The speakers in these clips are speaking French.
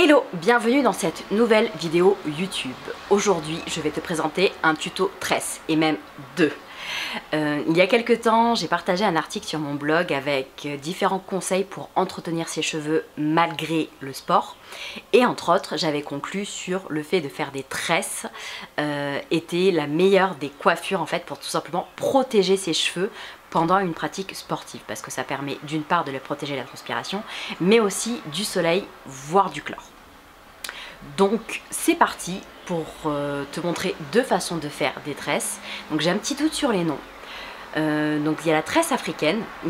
Hello, bienvenue dans cette nouvelle vidéo YouTube. Aujourd'hui, je vais te présenter un tuto tresse, et même deux. Il y a quelques temps, j'ai partagé un article sur mon blog avec différents conseils pour entretenir ses cheveux malgré le sport. Et entre autres, j'avais conclu sur le fait de faire des tresses était la meilleure des coiffures en fait pour tout simplement protéger ses cheveux pendant une pratique sportive, parce que ça permet d'une part de les protéger de la transpiration, mais aussi du soleil, voire du chlore. Donc c'est parti pour te montrer deux façons de faire des tresses. Donc j'ai un petit doute sur les noms. Donc il y a la tresse africaine, où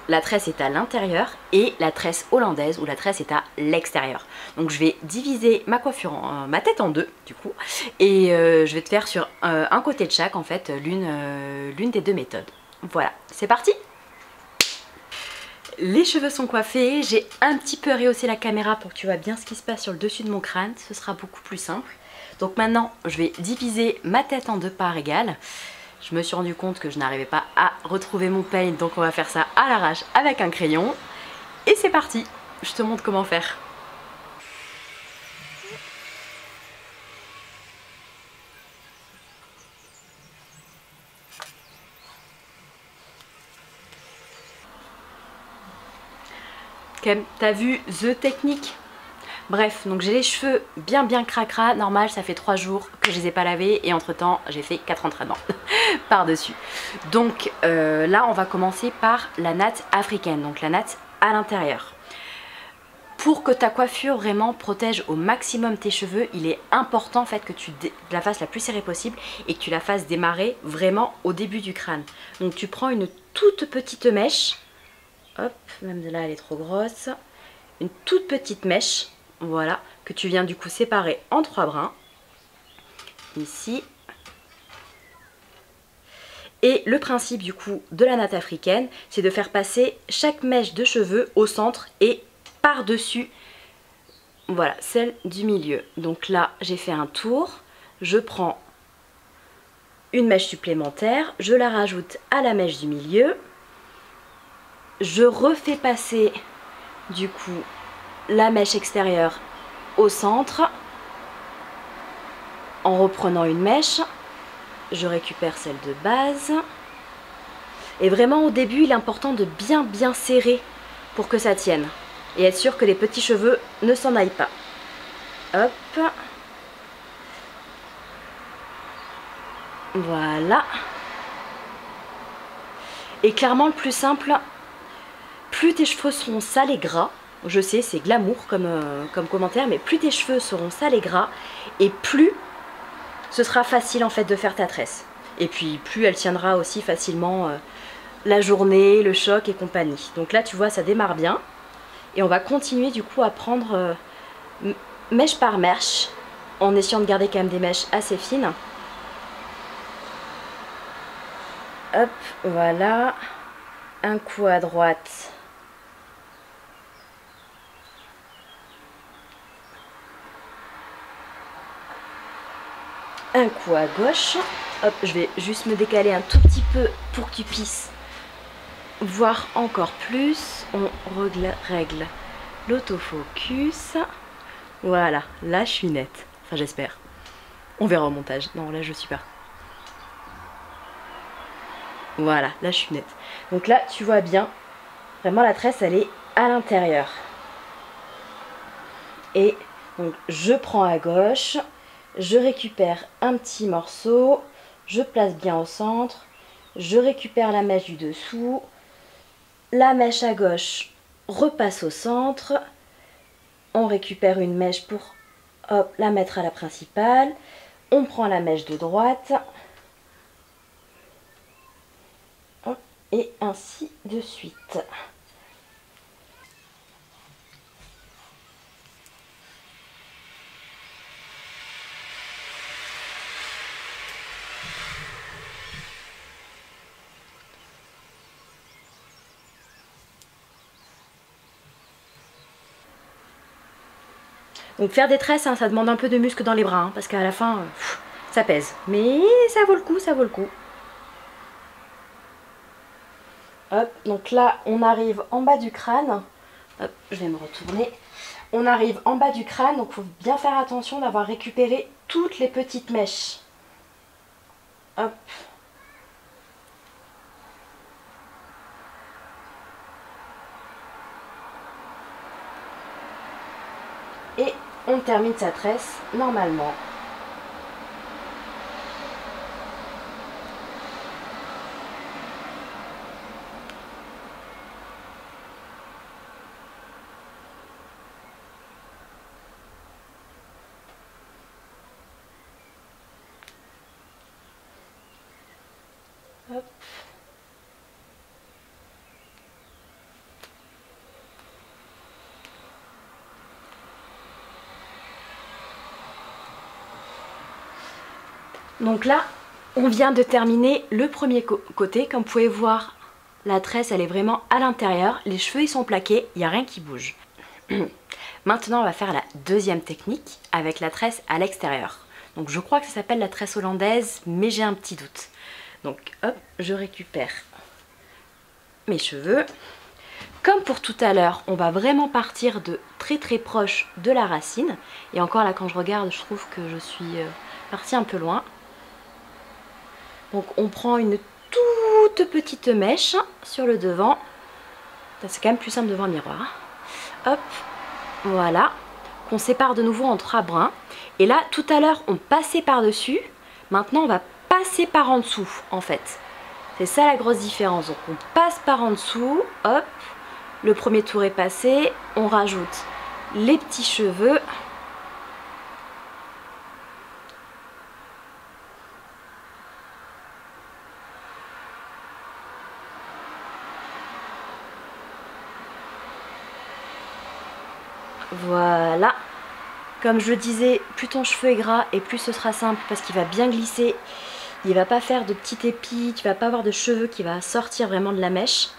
la tresse est à l'intérieur, et la tresse hollandaise, où la tresse est à l'extérieur. Donc je vais diviser ma coiffure, ma tête en deux du coup, et je vais te faire sur un côté de chaque en fait, l'une des deux méthodes. Voilà, c'est parti! Les cheveux sont coiffés, j'ai un petit peu rehaussé la caméra pour que tu vois bien ce qui se passe sur le dessus de mon crâne, ce sera beaucoup plus simple. Donc maintenant, je vais diviser ma tête en deux parts égales. Je me suis rendu compte que je n'arrivais pas à retrouver mon paint, donc on va faire ça à l'arrache avec un crayon. Et c'est parti, je te montre comment faire. T'as vu the technique? Bref, donc j'ai les cheveux bien cracra, normal, ça fait 3 jours que je les ai pas lavés et entre temps j'ai fait 4 entraînements par dessus. Donc là on va commencer par la natte africaine, donc la natte à l'intérieur. Pour que ta coiffure vraiment protège au maximum tes cheveux, il est important en fait que tu la fasses la plus serrée possible et que tu la fasses démarrer vraiment au début du crâne. Donc tu prends une toute petite mèche. Hop, même de là elle est trop grosse. Une toute petite mèche, voilà, que tu viens du coup séparer en 3 brins. Ici. Et le principe du coup de la natte africaine, c'est de faire passer chaque mèche de cheveux au centre et par-dessus, voilà, celle du milieu. Donc là, j'ai fait un tour, je prends une mèche supplémentaire, je la rajoute à la mèche du milieu. Je refais passer du coup la mèche extérieure au centre en reprenant une mèche. Je récupère celle de base. Et vraiment au début il est important de bien serrer pour que ça tienne. Et être sûr que les petits cheveux ne s'en aillent pas. Hop. Voilà. Et clairement le plus simple, plus tes cheveux seront sales et gras, je sais c'est glamour comme commentaire, mais plus tes cheveux seront sales et gras et plus ce sera facile en fait de faire ta tresse. Et puis plus elle tiendra aussi facilement la journée, le choc et compagnie. Donc là tu vois ça démarre bien. Et on va continuer du coup à prendre mèche par mèche, en essayant de garder quand même des mèches assez fines. Hop, voilà. Un coup à droite. Un coup à gauche. Hop, je vais juste me décaler un tout petit peu pour que tu puisses voir encore plus. On règle l'autofocus. Voilà, là je suis nette. Enfin j'espère. On verra au montage. Non, là je suis pas. Voilà, là je suis nette. Donc là tu vois bien, vraiment la tresse elle est à l'intérieur. Et donc je prends à gauche. Je récupère un petit morceau, je place bien au centre, je récupère la mèche du dessous, la mèche à gauche repasse au centre, on récupère une mèche pour hop, la mettre à la principale, on prend la mèche de droite, hop, et ainsi de suite. Donc faire des tresses, hein, ça demande un peu de muscle dans les bras, hein, parce qu'à la fin, ça pèse. Mais ça vaut le coup, ça vaut le coup. Hop, donc là, on arrive en bas du crâne. Hop, je vais me retourner. on arrive en bas du crâne, donc il faut bien faire attention d'avoir récupéré toutes les petites mèches. Hop. Et on termine sa tresse normalement. Hop. Donc là, on vient de terminer le premier côté. Comme vous pouvez voir, la tresse, elle est vraiment à l'intérieur. Les cheveux, ils sont plaqués, il n'y a rien qui bouge. Maintenant, on va faire la deuxième technique avec la tresse à l'extérieur. Donc je crois que ça s'appelle la tresse hollandaise, mais j'ai un petit doute. Donc hop, je récupère mes cheveux. Comme pour tout à l'heure, on va vraiment partir de très proche de la racine. Et encore là, quand je regarde, je trouve que je suis partie un peu loin. Donc on prend une toute petite mèche sur le devant. C'est quand même plus simple devant le miroir. Hop, voilà. Qu'on sépare de nouveau en 3 brins. Et là, tout à l'heure, on passait par-dessus. Maintenant, on va passer par en dessous, en fait. C'est ça la grosse différence. Donc on passe par en dessous. Hop, le premier tour est passé. On rajoute les petits cheveux. Voilà. Comme je le disais, plus ton cheveu est gras et plus ce sera simple parce qu'il va bien glisser. Il va pas faire de petits épis, tu vas pas avoir de cheveux qui va sortir vraiment de la mèche.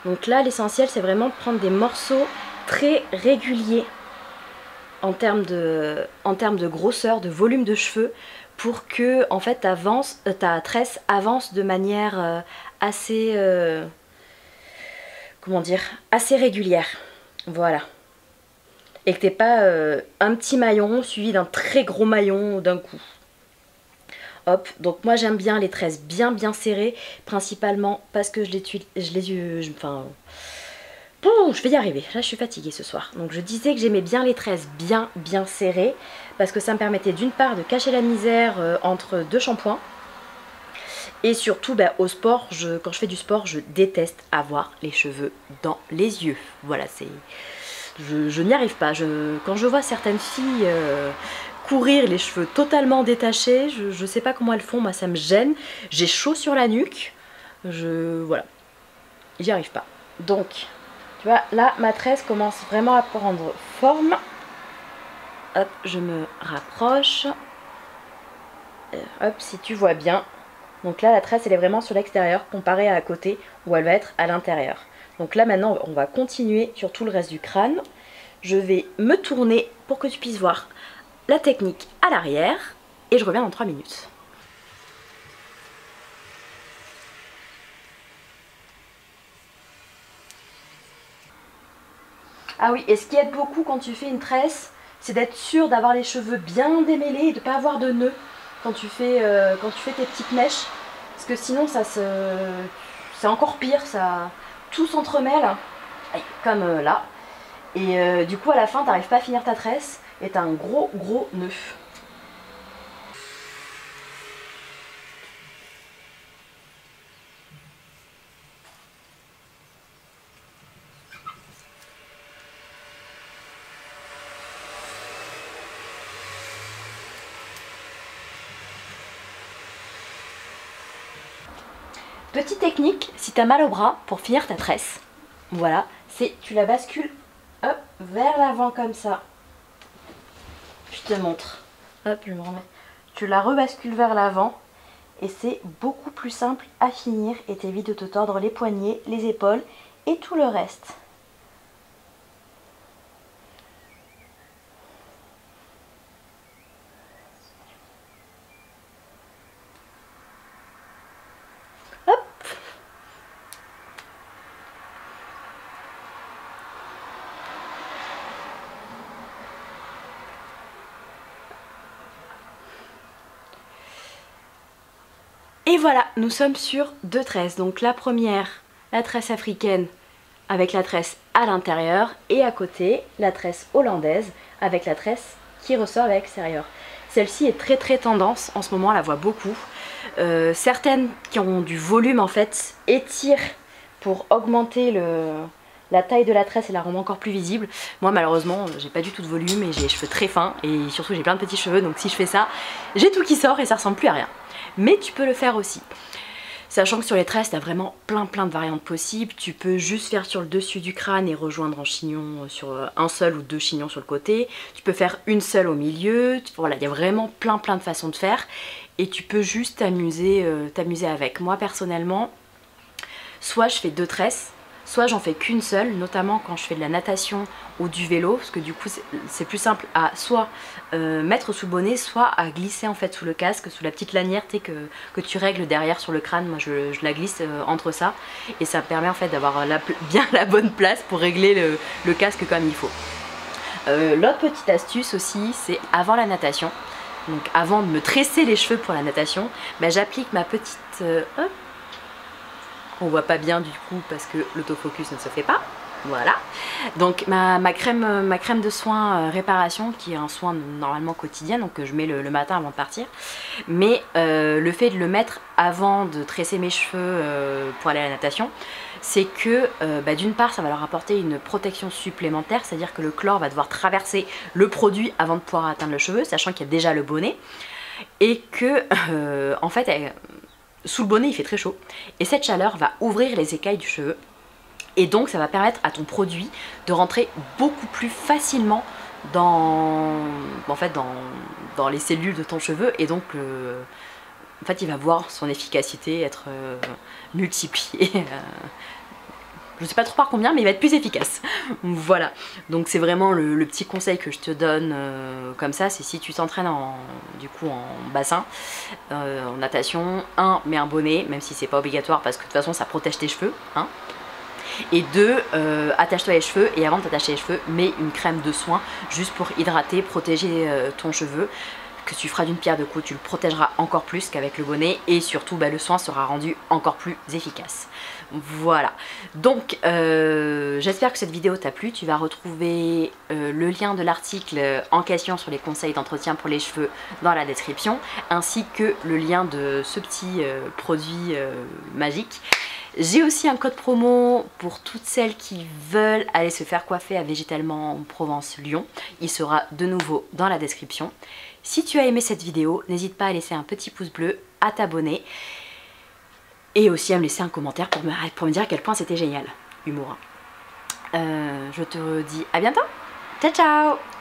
Donc là, l'essentiel, c'est vraiment de prendre des morceaux très réguliers en termes de grosseur, de volume de cheveux, pour que en fait ta tresse avance de manière assez, comment dire, assez régulière. Voilà. Et que t'aies pas un petit maillon suivi d'un très gros maillon d'un coup. Hop, donc moi j'aime bien les tresses bien serrées, principalement parce que je vais y arriver, là je suis fatiguée ce soir. Donc je disais que j'aimais bien les tresses bien serrées, parce que ça me permettait d'une part de cacher la misère entre 2 shampoings. Et surtout au sport, quand je fais du sport, je déteste avoir les cheveux dans les yeux. Voilà, c'est... Je n'y arrive pas. Quand je vois certaines filles courir les cheveux totalement détachés, je sais pas comment elles font, moi ça me gêne. J'ai chaud sur la nuque. Voilà. J'y arrive pas. Donc, tu vois, là ma tresse commence vraiment à prendre forme. Hop, je me rapproche. Hop, si tu vois bien. Donc là la tresse elle est vraiment sur l'extérieur comparée à côté où elle va être à l'intérieur. Donc là maintenant on va continuer sur tout le reste du crâne. Je vais me tourner pour que tu puisses voir la technique à l'arrière et je reviens dans 3 minutes. Ah oui, et ce qui aide beaucoup quand tu fais une tresse, c'est d'être sûr d'avoir les cheveux bien démêlés et de ne pas avoir de nœuds quand tu fais tes petites mèches. Parce que sinon c'est encore pire, tout s'entremêle, comme là. Et du coup à la fin t'arrives pas à finir ta tresse et t'as un gros nœud. Petite technique, si tu as mal au bras pour finir ta tresse, voilà, c'est tu la bascules hop, vers l'avant comme ça. Je te montre. Hop, je me remets. Tu la rebascules vers l'avant et c'est beaucoup plus simple à finir et t'évites de te tordre les poignets, les épaules et tout le reste. Et voilà, nous sommes sur 2 tresses. Donc la première, la tresse africaine avec la tresse à l'intérieur et à côté, la tresse hollandaise avec la tresse qui ressort à l'extérieur. Celle-ci est très tendance, en ce moment on la voit beaucoup. Certaines qui ont du volume en fait étirent pour augmenter la taille de la tresse et la rendre encore plus visible. Moi malheureusement j'ai pas du tout de volume et j'ai les cheveux très fins et surtout j'ai plein de petits cheveux, donc si je fais ça, j'ai tout qui sort et ça ressemble plus à rien. Mais tu peux le faire aussi. Sachant que sur les tresses, tu as vraiment plein de variantes possibles. Tu peux juste faire sur le dessus du crâne et rejoindre en chignon sur un seul ou 2 chignons sur le côté. Tu peux faire une seule au milieu. Voilà, il y a vraiment plein de façons de faire. Et tu peux juste t'amuser avec. Moi personnellement, soit je fais 2 tresses, soit j'en fais qu'une seule, notamment quand je fais de la natation ou du vélo, parce que du coup c'est plus simple à soit mettre sous le bonnet, soit à glisser en fait sous le casque, sous la petite lanière que tu règles derrière sur le crâne. Moi je la glisse entre ça et ça me permet en fait d'avoir bien la bonne place pour régler le casque comme il faut. L'autre petite astuce aussi, c'est avant la natation, donc avant de me tresser les cheveux pour la natation, bah, j'applique ma petite... hop, on voit pas bien du coup parce que l'autofocus ne se fait pas. Voilà, donc ma crème de soin réparation, qui est un soin normalement quotidien, donc que je mets le matin avant de partir. Mais le fait de le mettre avant de tresser mes cheveux pour aller à la natation, c'est que d'une part ça va leur apporter une protection supplémentaire, c'est-à-dire que le chlore va devoir traverser le produit avant de pouvoir atteindre le cheveu, sachant qu'il y a déjà le bonnet, et que en fait sous le bonnet il fait très chaud, et cette chaleur va ouvrir les écailles du cheveu. Et donc ça va permettre à ton produit de rentrer beaucoup plus facilement dans les cellules de ton cheveu. Et donc en fait il va voir son efficacité être multipliée. Je ne sais pas trop par combien, mais il va être plus efficace. Voilà, donc c'est vraiment le petit conseil que je te donne comme ça, c'est si tu t'entraînes du coup en bassin, en natation, mets un bonnet, même si c'est pas obligatoire parce que de toute façon ça protège tes cheveux, hein. Et 2, attache-toi les cheveux, et avant de t'attacher les cheveux, mets une crème de soin juste pour hydrater, protéger ton cheveu, que tu feras d'une pierre deux coups, tu le protégeras encore plus qu'avec le bonnet, et surtout le soin sera rendu encore plus efficace. Voilà, donc j'espère que cette vidéo t'a plu. Tu vas retrouver le lien de l'article en question sur les conseils d'entretien pour les cheveux dans la description, ainsi que le lien de ce petit produit magique. J'ai aussi un code promo pour toutes celles qui veulent aller se faire coiffer à Végétalement Provence Lyon. Il sera de nouveau dans la description. Si tu as aimé cette vidéo, n'hésite pas à laisser un petit pouce bleu, à t'abonner et aussi à me laisser un commentaire pour me dire à quel point c'était génial. Humour. Je te dis à bientôt. Ciao ciao.